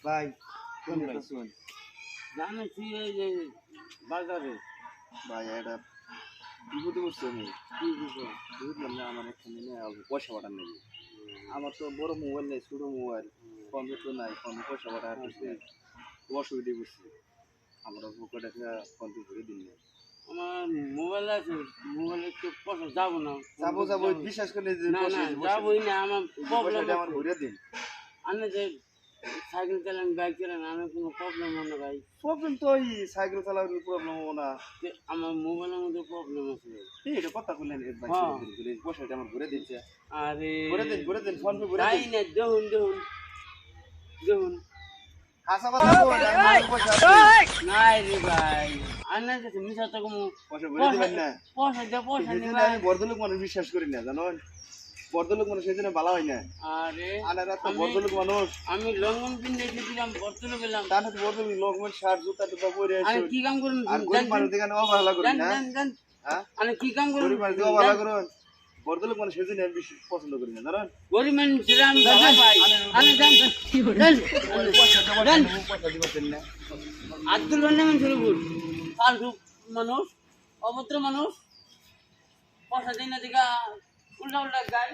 ভাই কোন ভাই শুন জানাচ্ছি এই যে বাজারে ভাই এটা বিপদে পড়ছি আমি কি বুঝো বিপদ মানে আমার এখানে পয়সা পাঠান নাকি আমার তো বড় মোবাইল নেই ছোট মোবাইল ফোনে তো নাই ফোনে পয়সা পাঠা অসুবিধা করছি আমরা পকেটে ফোন পে করে দিন আমার মোবাইল আছে মোবাইলে একটু পয়সা যাবো না যাবো বিশ্বাস করে না না যাবোই না আমার প্রবলেম আমার ঘুরে দিন আনে যে সাইকেল চালান বাইক চালান আমার কোনো প্রবলেম হয় না ভাই প্রবলেম তো ওই সাইকেল চালানোর প্রবলেম হবো না যে আমার মোবাইলের মধ্যে প্রবলেম আছে এটা কথা বললেন পয়সাটা আমার ঘুরে দিচ্ছে আরে ঘুরে দিন ফোন পে ঘুরে তাই না দেখুন দেখুন হাসা কথা বল নাই রে ভাই আন্না কাছে মিশা তো কম পয়সা ঘুরে দিবেন না পয়সা নি আমি বড়লোক মানুষ বিশ্বাস করি না জানেন বড়লোক মানুষ সেজন্য ভালো হয় না আরে আনারা তো বড়লোক মানুষ আমি লঙ্গন কিনে দিলাম বর্তলো গেলাম তাহলে তো বড়লোক লঙ্গন শার্ট জুতা টুতা পরে আরে আসে কি কাম করুন আর গরিব মানুষ দেখেন অবহেলা করি না হ্যাঁ আরে কি কাম করুন গরিব মানুষ অবহেলা করুন বড়লোক মানুষ সেজন্য আমি বেশি পছন্দ করি না জানেন গরিব মানুষ রাম বাবা ভাই আরে জান পয়সা দিবেন না আব্দুল বান্নাম শুরু কর ফালতু মানুষ অভদ্র মানুষ পয়সা দেয় না দেখা উল্টা উল্টা গায়